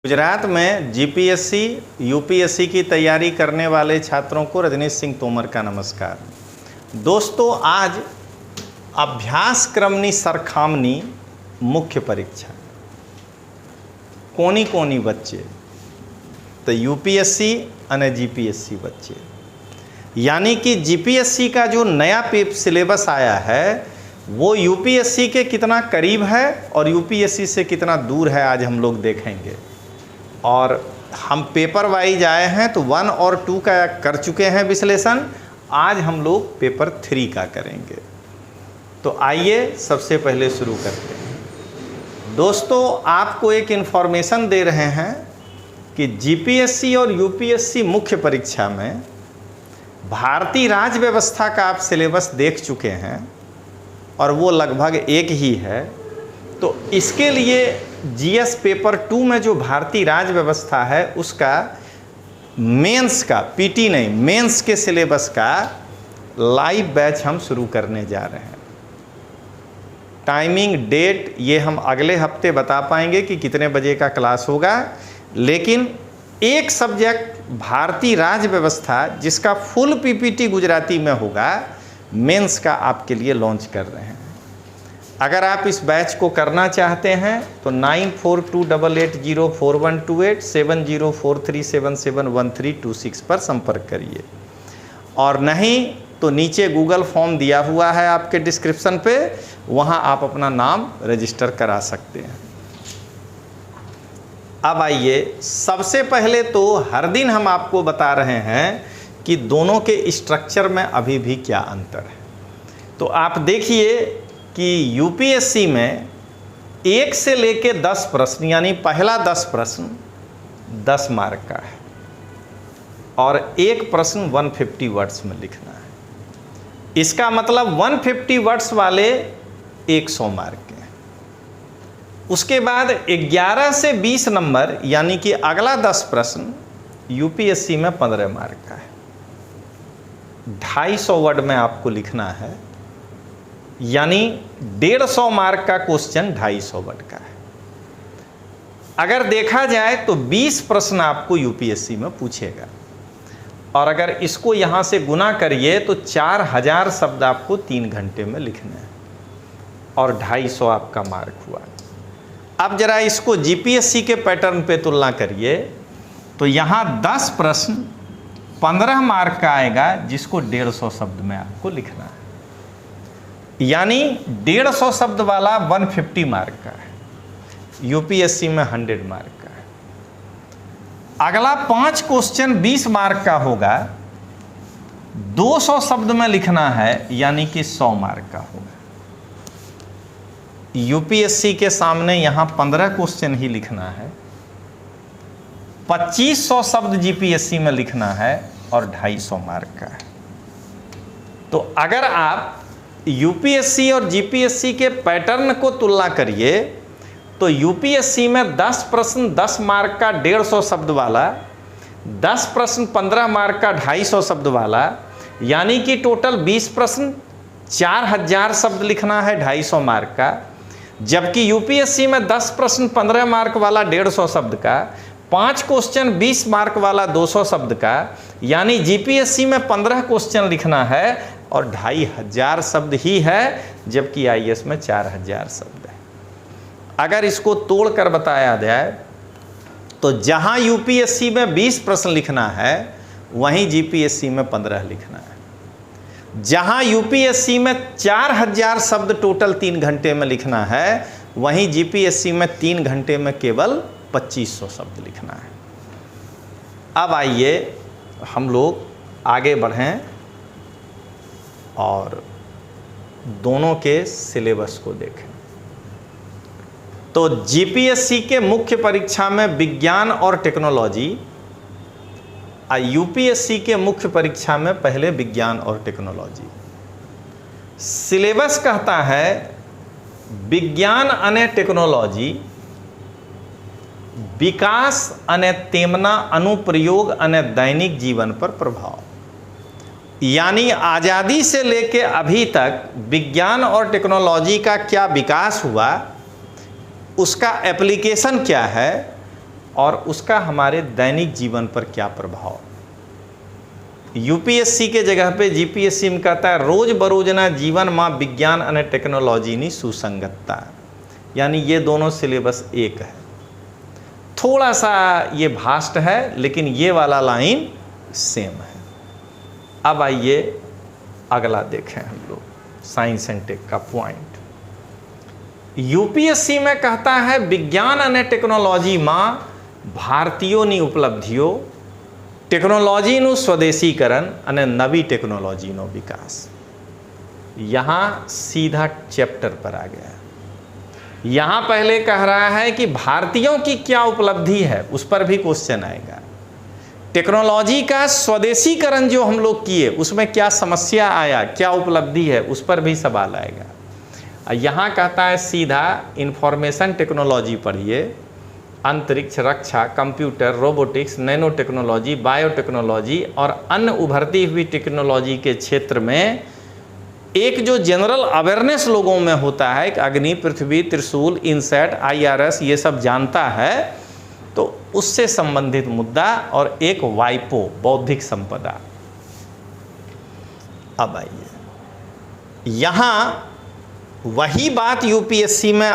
गुजरात में GPSC, UPSC की तैयारी करने वाले छात्रों को रजनीश सिंह तोमर का नमस्कार। दोस्तों, आज अभ्यासक्रमनी सरखामनी मुख्य परीक्षा कोनी कोनी बच्चे तो यूपीएससी और जीपीएससी बच्चे, यानी कि जीपीएससी का जो नया सिलेबस आया है वो यूपीएससी के कितना करीब है और यूपीएससी से कितना दूर है, आज हम लोग देखेंगे। और हम पेपर वाइज आए हैं तो 1 और 2 का कर चुके हैं विश्लेषण, आज हम लोग पेपर 3 का करेंगे। तो आइए सबसे पहले शुरू करते हैं। दोस्तों, आपको एक इन्फॉर्मेशन दे रहे हैं कि जीपीएससी और यूपीएससी मुख्य परीक्षा में भारतीय राज्य व्यवस्था का आप सिलेबस देख चुके हैं और वो लगभग एक ही है। तो इसके लिए जीएस पेपर 2 में जो भारतीय राज्य व्यवस्था है उसका मेंस का, पीटी नहीं, मेंस के सिलेबस का लाइव बैच हम शुरू करने जा रहे हैं। टाइमिंग, डेट ये हम अगले हफ्ते बता पाएंगे कि कितने बजे का क्लास होगा, लेकिन एक सब्जेक्ट भारतीय राज्य व्यवस्था जिसका फुल पीपीटी गुजराती में होगा, मेंस का आपके लिए लॉन्च कर रहे हैं। अगर आप इस बैच को करना चाहते हैं तो 9428804128 7043771326 पर संपर्क करिए, और नहीं तो नीचे गूगल फॉर्म दिया हुआ है आपके डिस्क्रिप्शन पे, वहां आप अपना नाम रजिस्टर करा सकते हैं। अब आइए, सबसे पहले तो हर दिन हम आपको बता रहे हैं कि दोनों के स्ट्रक्चर में अभी भी क्या अंतर है। तो आप देखिए कि यूपीएससी में 1 से लेके 10 प्रश्न, यानी पहला 10 प्रश्न 10 मार्क का है और एक प्रश्न 150 वर्ड्स में लिखना है। इसका मतलब 150 वर्ड्स वाले 100 मार्क के हैं। उसके बाद 11 से 20 नंबर, यानी कि अगला 10 प्रश्न यूपीएससी में 15 मार्क का है। 250 वर्ड में आपको लिखना है, यानी 150 मार्क का क्वेश्चन 250 वर्ड का है। अगर देखा जाए तो 20 प्रश्न आपको यूपीएससी में पूछेगा, और अगर इसको यहां से गुना करिए तो 4000 शब्द आपको 3 घंटे में लिखने हैं और 250 आपका मार्क हुआ। अब जरा इसको जीपीएससी के पैटर्न पे तुलना करिए तो यहां 10 प्रश्न 15 मार्क का आएगा, जिसको 150 शब्द में आपको लिखना है, यानी 150 शब्द वाला 150 मार्क का है, यूपीएससी में 100 मार्क का है। अगला 5 क्वेश्चन 20 मार्क का होगा, 200 शब्द में लिखना है, यानी कि 100 मार्क का होगा। यूपीएससी के सामने यहां 15 क्वेश्चन ही लिखना है, 2500 शब्द जीपीएससी में लिखना है और 250 मार्क का है। तो अगर आप यूपीएससी और जीपीएससी के पैटर्न को तुलना करिए तो यूपीएससी में 10 प्रश्न 10 मार्क का 150 शब्द वाला, 10 प्रश्न 15 मार्क का 250 शब्द वाला, यानी कि टोटल 20 प्रश्न 4000 शब्द लिखना है 250 मार्क का। जबकि यूपीएससी में 10 प्रश्न 15 मार्क वाला 150 शब्द का, 5 क्वेश्चन 20 मार्क वाला 200 शब्द का, यानी जीपीएससी में 15 क्वेश्चन लिखना है और 2500 शब्द ही है, जबकि आईएएस में 4000 शब्द है। अगर इसको तोड़कर बताया जाए तो जहां यूपीएससी में 20 प्रश्न लिखना है वहीं जीपीएससी में 15 लिखना है। जहां यूपीएससी में 4000 शब्द टोटल 3 घंटे में लिखना है, वहीं जीपीएससी में 3 घंटे में केवल 2500 शब्द लिखना है। अब आइए हम लोग आगे बढ़ें और दोनों के सिलेबस को देखें। तो जीपीएससी के मुख्य परीक्षा में विज्ञान और टेक्नोलॉजी, यूपीएससी के मुख्य परीक्षा में पहले विज्ञान और टेक्नोलॉजी। सिलेबस कहता है विज्ञान अने टेक्नोलॉजी विकास अने तेमना अनुप्रयोग अने दैनिक जीवन पर प्रभाव, यानी आज़ादी से लेके अभी तक विज्ञान और टेक्नोलॉजी का क्या विकास हुआ, उसका एप्लीकेशन क्या है, और उसका हमारे दैनिक जीवन पर क्या प्रभाव। यूपीएससी के जगह पे जीपीएससी में कहता है रोज बरोजना जीवन में विज्ञान और टेक्नोलॉजी नी सुसंगतता, यानी ये दोनों सिलेबस एक है। थोड़ा सा ये भास्ट है लेकिन ये वाला लाइन सेम है। अब आइए अगला देखें हम लोग, साइंस एंड टेक का पॉइंट। यूपीएससी में कहता है विज्ञान और टेक्नोलॉजी में भारतीयों उपलब्धियों, टेक्नोलॉजी स्वदेशीकरण और नवी टेक्नोलॉजी विकास। यहाँ सीधा चैप्टर पर आ गया। यहाँ पहले कह रहा है कि भारतीयों की क्या उपलब्धि है, उस पर भी क्वेश्चन आएगा। टेक्नोलॉजी का स्वदेशीकरण जो हम लोग किए उसमें क्या समस्या आया, क्या उपलब्धि है, उस पर भी सवाल आएगा। यहाँ कहता है सीधा इंफॉर्मेशन टेक्नोलॉजी पढ़िए, अंतरिक्ष, रक्षा, computer, robotics, nano technology, biotechnology और अन्य उभरती हुई टेक्नोलॉजी के क्षेत्र में एक जो जनरल अवेयरनेस लोगों में होता है कि अग्नि, पृथ्वी, त्रिशूल, इनसेट, IRS ये सब जानता है, तो उससे संबंधित मुद्दा, और एक वाइपो बौद्धिक संपदा। अब आइए यहाँ वही बात यूपीएससी में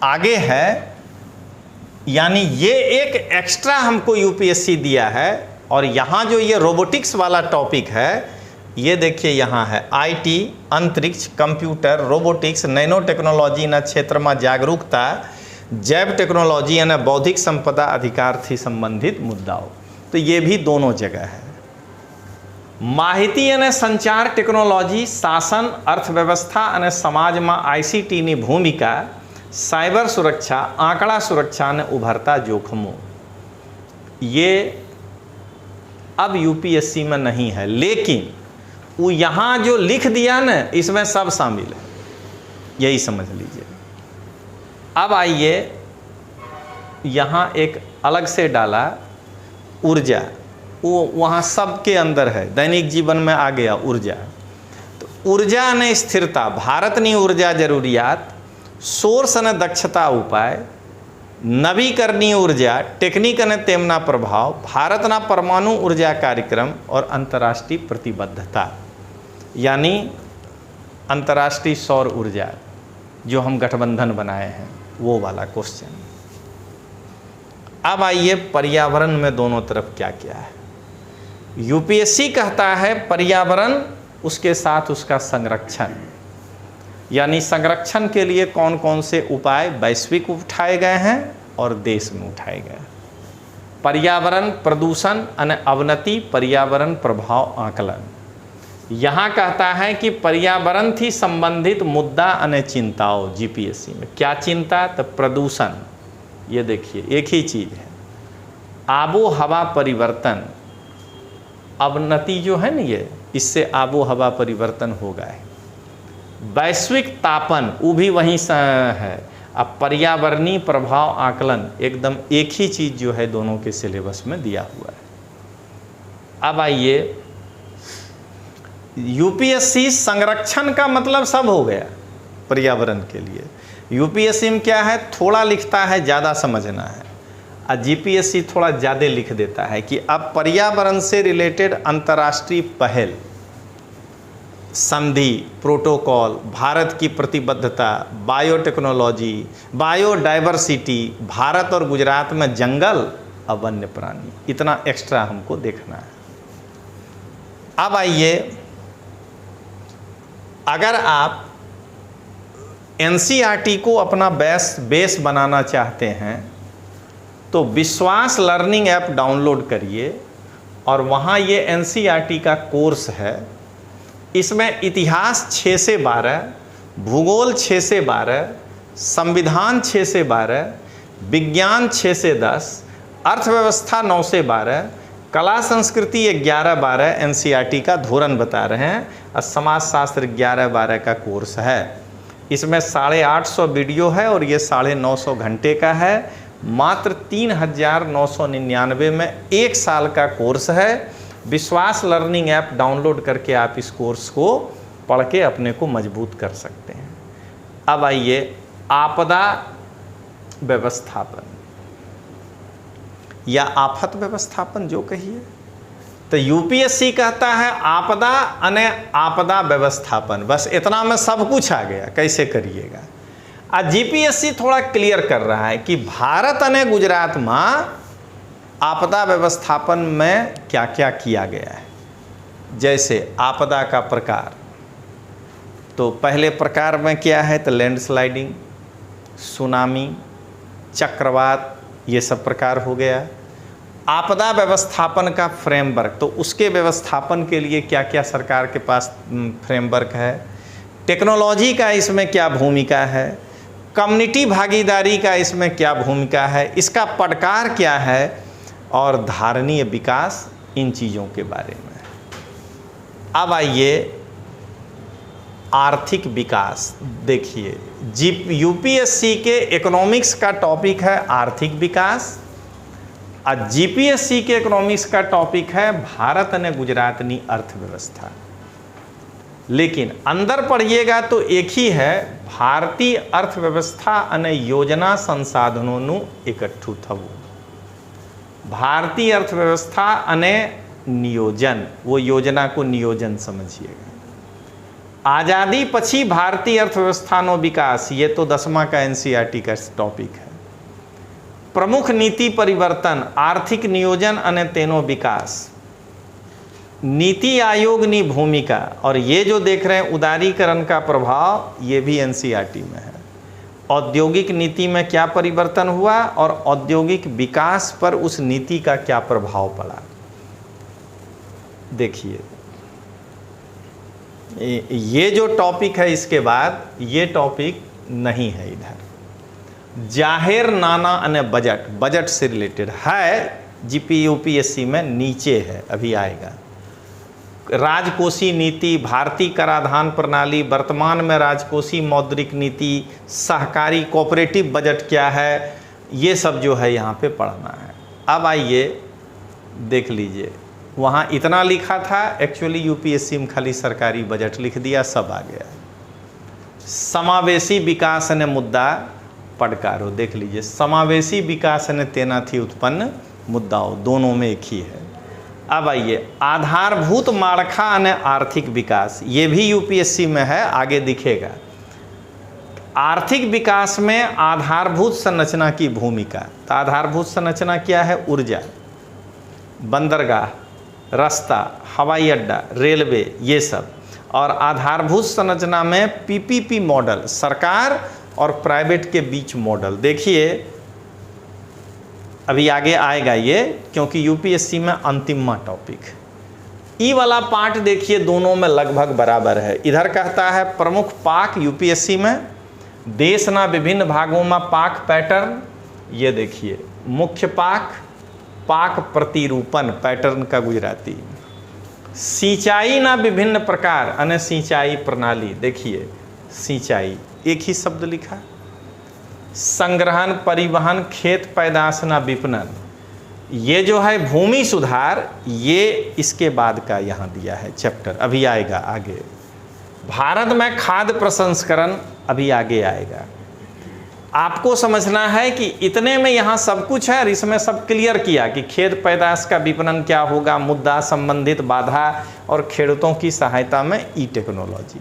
आगे है, यानी ये एक एक्स्ट्रा हमको यूपीएससी दिया है। और यहाँ जो ये रोबोटिक्स वाला टॉपिक है, ये देखिए यहाँ है IT, अंतरिक्ष, कंप्यूटर, रोबोटिक्स, नैनो टेक्नोलॉजी न क्षेत्र में जागरूकता, जैव टेक्नोलॉजी यानी बौद्धिक संपदा अधिकार थी संबंधित मुद्दाओं। तो ये भी दोनों जगह है। माहिती यानी संचार टेक्नोलॉजी, शासन, अर्थव्यवस्था यानी समाज में ICT नी भूमिका, साइबर सुरक्षा, आंकड़ा सुरक्षा ने उभरता जोखमों। ये अब यूपीएससी में नहीं है, लेकिन वो यहाँ जो लिख दिया ना इसमें सब शामिल है, यही समझ लीजिए। अब आइए यहाँ एक अलग से डाला ऊर्जा, वो वहाँ सब के अंदर है, दैनिक जीवन में आ गया ऊर्जा। तो ऊर्जा ने स्थिरता, भारत ने ऊर्जा जरूरियात, सोर्स ने दक्षता उपाय, नवीकरणीय ऊर्जा, टेक्निक ने तेमना प्रभाव, भारत ना परमाणु ऊर्जा कार्यक्रम और अंतर्राष्ट्रीय प्रतिबद्धता, यानी अंतर्राष्ट्रीय सौर ऊर्जा जो हम गठबंधन बनाए हैं वो वाला क्वेश्चन। अब आइए पर्यावरण में दोनों तरफ क्या क्या है। यूपीएससी कहता है पर्यावरण, उसके साथ उसका संरक्षण, यानी संरक्षण के लिए कौन कौन से उपाय वैश्विक उठाए गए हैं और देश में उठाए गए। पर्यावरण प्रदूषण और अवनति, पर्यावरण प्रभाव आकलन। यहाँ कहता है कि पर्यावरण थी संबंधित मुद्दा और चिंताओं। जीपीएससी में क्या चिंता, तो प्रदूषण, ये देखिए एक ही चीज़ है। आबो हवा परिवर्तन, अवनति जो है ना, ये इससे आबो हवा परिवर्तन होगा। वैश्विक तापन, वो भी वहीं से है। अब पर्यावरणीय प्रभाव आकलन, एकदम एक ही चीज़ जो है दोनों के सिलेबस में दिया हुआ है। अब आइए यूपीएससी संरक्षण का मतलब सब हो गया पर्यावरण के लिए। यूपीएससी में क्या है, थोड़ा लिखता है, ज़्यादा समझना है, और जीपीएससी थोड़ा ज़्यादा लिख देता है कि अब पर्यावरण से रिलेटेड अंतर्राष्ट्रीय पहल, संधि, प्रोटोकॉल, भारत की प्रतिबद्धता, बायोटेक्नोलॉजी, बायोडाइवर्सिटी, भारत और गुजरात में जंगल और वन्य प्राणी, इतना एक्स्ट्रा हमको देखना है। अब आइए, अगर आप एनसीईआरटी को अपना बेस बनाना चाहते हैं तो विश्वास लर्निंग ऐप डाउनलोड करिए, और वहाँ ये एनसीईआरटी का कोर्स है। इसमें इतिहास 6 से 12, भूगोल 6 से 12, संविधान 6 से 12, विज्ञान 6 से 10, अर्थव्यवस्था 9 से 12, कला संस्कृति 11-12 एनसीईआरटी का धोरण बता रहे हैं, और समाजशास्त्र 11-12 का कोर्स है। इसमें 850 वीडियो है और ये 950 घंटे का है। मात्र 3999 में 1 साल का कोर्स है। विश्वास लर्निंग ऐप डाउनलोड करके आप इस कोर्स को पढ़ के अपने को मजबूत कर सकते हैं। अब आइए आपदा व्यवस्थापन। या आफत व्यवस्थापन जो कहिए। तो यूपीएससी कहता है आपदा अने आपदा व्यवस्थापन, बस इतना में सब कुछ आ गया, कैसे करिएगा। आज जीपीएससी थोड़ा क्लियर कर रहा है कि भारत अने गुजरात में आपदा व्यवस्थापन में क्या क्या किया गया है। जैसे आपदा का प्रकार, तो पहले प्रकार में क्या है, तो लैंडस्लाइडिंग, सुनामी, चक्रवात, ये सब प्रकार हो गया। आपदा व्यवस्थापन का फ्रेमवर्क, तो उसके व्यवस्थापन के लिए क्या क्या सरकार के पास फ्रेमवर्क है, टेक्नोलॉजी का इसमें क्या भूमिका है, कम्युनिटी भागीदारी का इसमें क्या भूमिका है, इसका पड़कार क्या है, और धारणीय विकास, इन चीज़ों के बारे में। अब आइए आर्थिक विकास। देखिए यूपीएससी के इकोनॉमिक्स का टॉपिक है आर्थिक विकास, और जीपीएससी के इकोनॉमिक्स का टॉपिक है भारत ने गुजरात नी अर्थव्यवस्था। लेकिन अंदर पढ़िएगा तो एक ही है, भारतीय अर्थव्यवस्था अने योजना संसाधनों नु इकट्ठू थवू। भारतीय अर्थव्यवस्था अने नियोजन, वो योजना को नियोजन समझिएगा। आज़ादी पछी भारतीय अर्थव्यवस्था नो विकास, ये तो 10वां का एनसीईआरटी का टॉपिक है। प्रमुख नीति परिवर्तन, आर्थिक नियोजन अने तेनो विकास, नीति आयोग नी भूमिका, और ये जो देख रहे हैं उदारीकरण का प्रभाव, ये भी एनसीईआरटी में है। औद्योगिक नीति में क्या परिवर्तन हुआ और औद्योगिक विकास पर उस नीति का क्या प्रभाव पड़ा। देखिए ये जो टॉपिक है, इसके बाद ये टॉपिक नहीं है इधर। जाहिर नाना अने बजट, बजट से रिलेटेड है, जीपीयूपीएससी में नीचे है, अभी आएगा। राजकोषीय नीति, भारतीय कराधान प्रणाली, वर्तमान में राजकोषीय मौद्रिक नीति, सहकारी कोऑपरेटिव बजट क्या है, ये सब जो है यहाँ पे पढ़ना है। अब आइए देख लीजिए, वहाँ इतना लिखा था, एक्चुअली यूपीएससी में खाली सरकारी बजट लिख दिया, सब आ गया। समावेशी विकास ने मुद्दा पड़कारो, देख लीजिए, समावेशी विकास ने तेना थी उत्पन्न मुद्दाओं, दोनों में एक ही है। अब आइए आधारभूत माળખા અને आर्थिक विकास, ये भी यूपीएससी में है, आगे दिखेगा। आर्थिक विकास में आधारभूत संरचना की भूमिका, तो आधारभूत संरचना क्या है, ऊर्जा, बंदरगाह, रास्ता, हवाई अड्डा, रेलवे, ये सब। और आधारभूत संरचना में पीपीपी मॉडल, सरकार और प्राइवेट के बीच मॉडल। देखिए अभी आगे आएगा ये, क्योंकि यूपीएससी में अंतिमवा टॉपिक। ई वाला पार्ट देखिए दोनों में लगभग बराबर है। इधर कहता है प्रमुख पाक यूपीएससी में, देश ना विभिन्न भागों में पाक पैटर्न, ये देखिए मुख्य पाक, पाक प्रतिरूपण पैटर्न का गुजराती, सिंचाई ना विभिन्न प्रकार अने सिंचाई प्रणाली, देखिए सिंचाई एक ही शब्द लिखा, संग्रहण, परिवहन, खेत पैदाश ना विपणन, ये जो है भूमि सुधार, ये इसके बाद का यहाँ दिया है चैप्टर, अभी आएगा आगे। भारत में खाद्य प्रसंस्करण अभी आगे आएगा। आपको समझना है कि इतने में यहाँ सब कुछ है और इसमें सब क्लियर किया कि खेत पैदाश का विपणन क्या होगा, मुद्दा, संबंधित बाधा और खेडूतों की सहायता में ई टेक्नोलॉजी।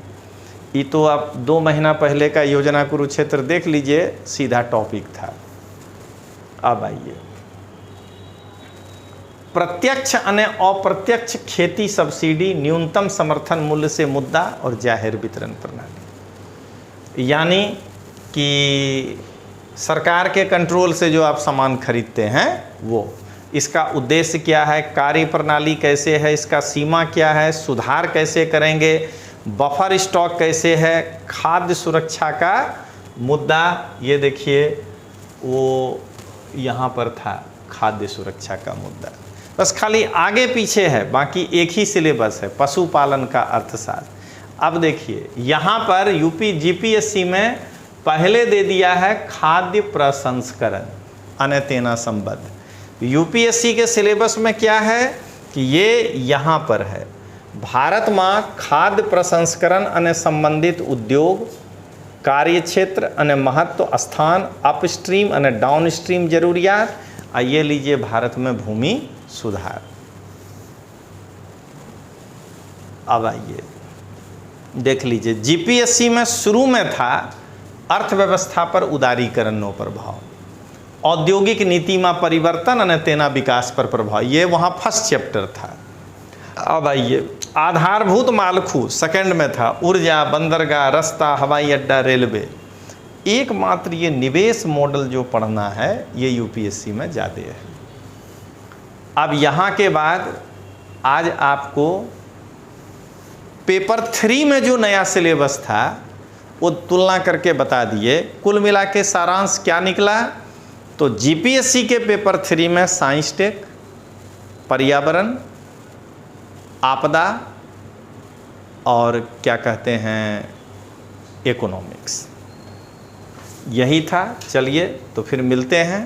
ये तो आप 2 महीना पहले का योजना कुरुक्षेत्र देख लीजिए, सीधा टॉपिक था। अब आइए प्रत्यक्ष अने अप्रत्यक्ष खेती सब्सिडी, न्यूनतम समर्थन मूल्य से मुद्दा और जाहिर वितरण प्रणाली, यानी कि सरकार के कंट्रोल से जो आप सामान खरीदते हैं वो, इसका उद्देश्य क्या है, कार्य प्रणाली कैसे है, इसका सीमा क्या है, सुधार कैसे करेंगे, बफर स्टॉक कैसे है, खाद्य सुरक्षा का मुद्दा, ये देखिए वो यहाँ पर था खाद्य सुरक्षा का मुद्दा। बस खाली आगे पीछे है, बाकी एक ही सिलेबस है, पशुपालन का अर्थशास्त्र। अब देखिए यहाँ पर जीपीएससी में पहले दे दिया है खाद्य प्रसंस्करण अने तेना संबद्ध। यूपीएससी के सिलेबस में क्या है कि ये यहाँ पर है, भारत में खाद्य प्रसंस्करण अने संबंधित उद्योग, कार्यक्षेत्र अने महत्व स्थान, अपस्ट्रीम अने डाउनस्ट्रीम जरूरियात आइए लीजिए भारत में भूमि सुधार। अब आइए देख लीजिए, जीपीएससी में शुरू में था अर्थव्यवस्था पर उदारीकरणનો प्रभाव, औद्योगिक नीति में परिवर्तन અને તેના विकास पर प्रभाव, ये वहाँ फर्स्ट चैप्टर था। अब आइए आधारभूत मालखू सेकंड में था, ऊर्जा, बंदरगाह, रास्ता, हवाई अड्डा, रेलवे। एकमात्र ये निवेश मॉडल जो पढ़ना है ये यूपीएससी में ज़्यादा है। अब यहाँ के बाद आज आपको पेपर 3 में जो नया सिलेबस था वो तुलना करके बता दिए। कुल मिला के सारांश क्या निकला, तो जीपीएससी के पेपर 3 में साइंस टेक, पर्यावरण, आपदा और क्या कहते हैं इकोनॉमिक्स, यही था। चलिए तो फिर मिलते हैं।